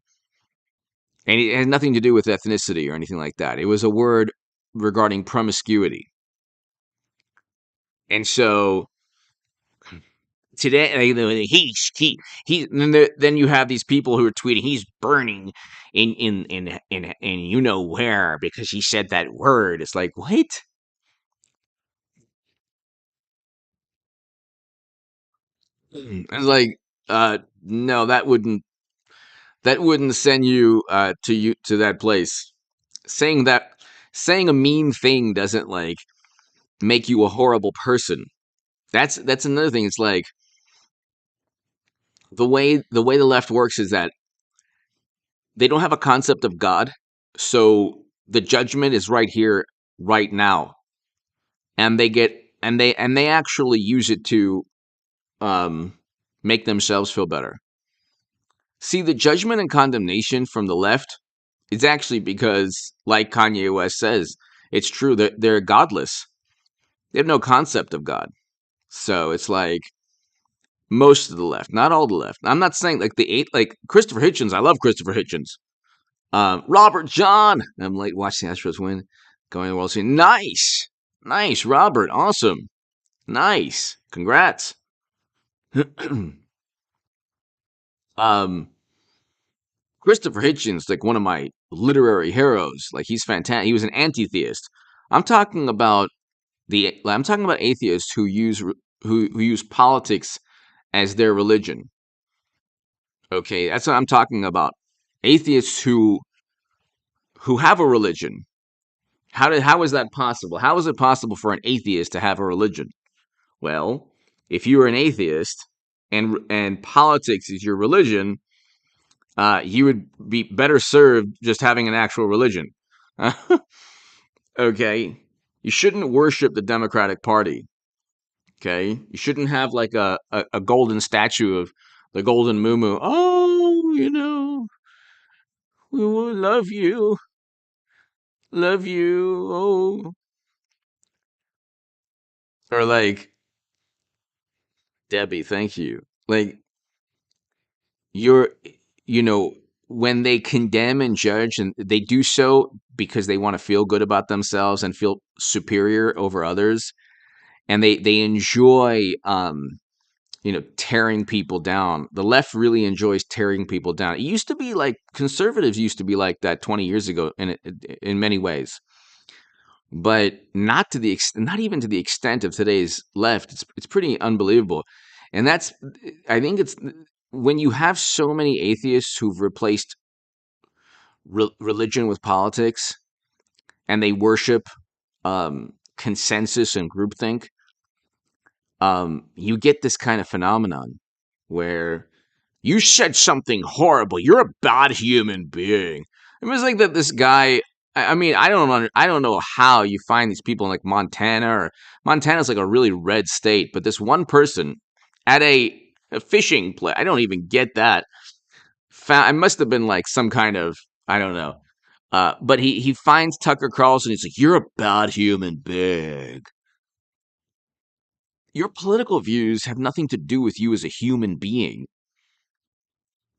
and it had nothing to do with ethnicity or anything like that. It was a word regarding promiscuity, and so today then you have these people who are tweeting he's burning in you know where because he said that word. It's like, what? It's like, no, that wouldn't send you to that place. Saying that saying a mean thing doesn't like make you a horrible person. That's another thing. It's like the way the left works is that they don't have a concept of God, so the judgment is right here, right now, and they actually use it to um, make themselves feel better. See, the judgment and condemnation from the left is actually because, like Kanye West says, it's true that they're godless. They have no concept of God. So it's like most of the left, not all the left. I'm not saying like the eight, like Christopher Hitchens. I love Christopher Hitchens. Robert John. I'm late watching the Astros win, going to the World Series. Nice, nice, Robert. Awesome, nice. Congrats. um, Christopher Hitchens, like one of my literary heroes. Like he's fantastic. He was an anti-theist. I'm talking about I'm talking about atheists who use politics as their religion. Okay, that's what I'm talking about. Atheists who have a religion. How is that possible? How is it possible for an atheist to have a religion? Well, if you are an atheist and politics is your religion, you would be better served just having an actual religion. Okay, you shouldn't worship the Democratic Party. Okay, you shouldn't have like a golden statue of the golden moo. Oh, we will love you. Oh, or like Debbie, thank you. Like you're, you know, when they condemn and judge, and they do so because they want to feel good about themselves and feel superior over others, and they enjoy tearing people down. The left really enjoys tearing people down. It used to be like conservatives used to be like that 20 years ago in many ways, but not even to the extent of today's left. It's pretty unbelievable, and I think it's when you have so many atheists who've replaced religion with politics, and they worship consensus and groupthink. You get this kind of phenomenon where you said something horrible. You're a bad human being. It was like that. This guy. I mean, I don't know how you find these people in like Montana, or Montana's like a really red state, but this one person at a fishing place. I don't even get that. I must have been like some kind of, I don't know. But he finds Tucker Carlson. He's like, "You're a bad human being. Your political views have nothing to do with you as a human being."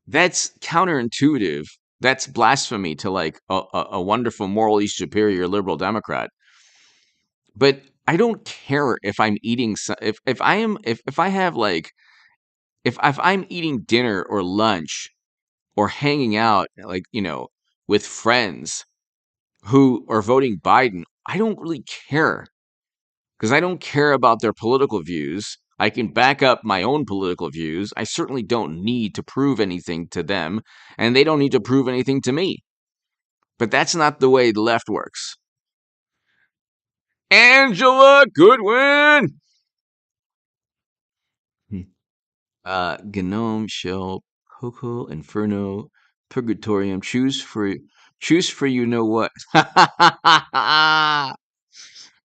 That's counterintuitive. That's blasphemy to like a wonderful, morally superior liberal Democrat. But I don't care if I'm eating if I am if I have like if I'm eating dinner or lunch or hanging out like with friends who are voting Biden. I don't really care because I don't care about their political views. I can back up my own political views. I certainly don't need to prove anything to them, and they don't need to prove anything to me. But that's not the way the left works. Angela Goodwin! Gnome, Shell, Coco, Inferno, Purgatorium. Choose for you know what.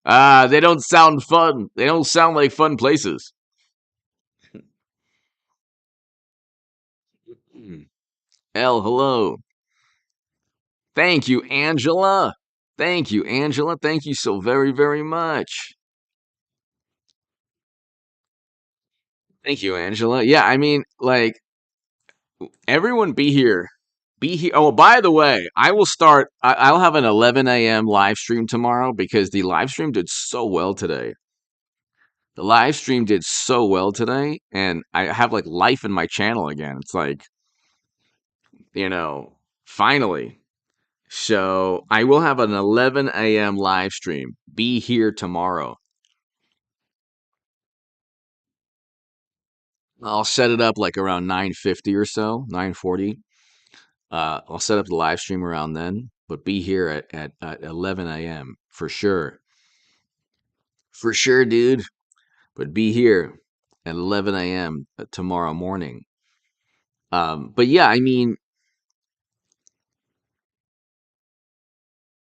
They don't sound fun. They don't sound like fun places. L, hello. Thank you, Angela. Thank you, Angela. Thank you so very, very much. Thank you, Angela. Yeah, I mean, like, everyone be here. Be here. Oh, by the way, I'll have an 11 a.m. live stream tomorrow because the live stream did so well today. The live stream did so well today, and I have like life in my channel again. It's like, finally. So I will have an 11 a.m. live stream. Be here tomorrow. I'll set it up like around 9:50 or so, 9:40. I'll set up the live stream around then, but be here at 11 a.m. for sure. For sure, dude. But be here at 11 a.m. tomorrow morning. But yeah, I mean,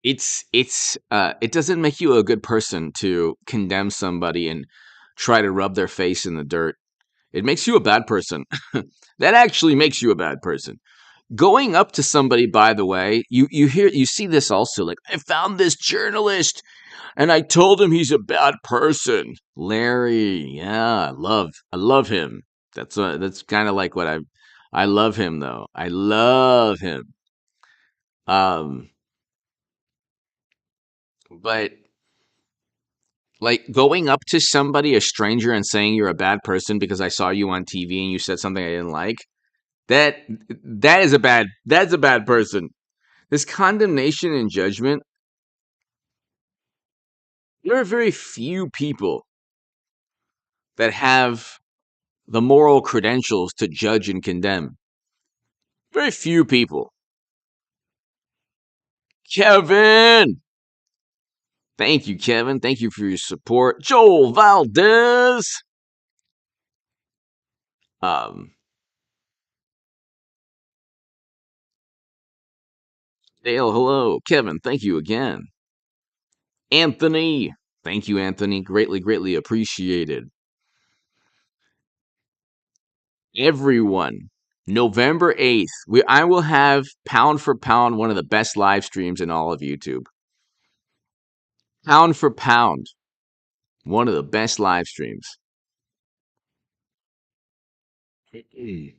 it doesn't make you a good person to condemn somebody and try to rub their face in the dirt. It makes you a bad person. That actually makes you a bad person. Going up to somebody, by the way, you see this also, like, I found this journalist and I told him he's a bad person. Larry, yeah, I love him. That's kind of like what I love him though. I love him. Um, but like going up to somebody, a stranger, and saying you're a bad person because I saw you on TV and you said something I didn't like. That that's a bad person. This condemnation and judgment, there are very few people that have the moral credentials to judge and condemn. Very few people. Kevin! Thank you, Kevin. Thank you for your support. Joel Valdez! Um, Dale, hello. Kevin, thank you again. Anthony! Thank you, Anthony. Greatly, greatly appreciated. Everyone, November 8th, I will have pound for pound one of the best live streams in all of YouTube. Pound for pound, one of the best live streams. Thank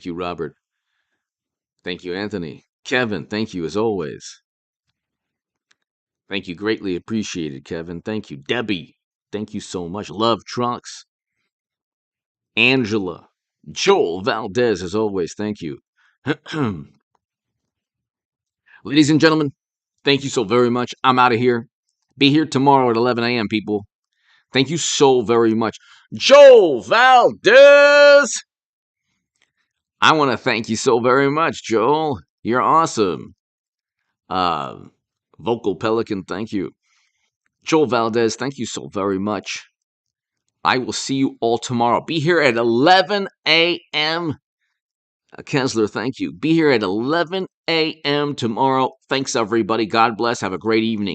you, Robert. Thank you, Anthony. Kevin, thank you as always. Thank you, greatly appreciated, Kevin. Thank you, Debbie. Thank you so much. Love Trunks. Angela. Joel Valdez, as always. Thank you. Ladies and gentlemen, thank you so very much. I'm out of here. Be here tomorrow at 11 a.m., people. Thank you so very much. Joel Valdez! I want to thank you so very much, Joel. You're awesome. Uh, Vocal Pelican, thank you. Joel Valdez, thank you so very much. I will see you all tomorrow. Be here at 11 a.m. Kessler, thank you. Be here at 11 a.m. tomorrow. Thanks, everybody. God bless. Have a great evening.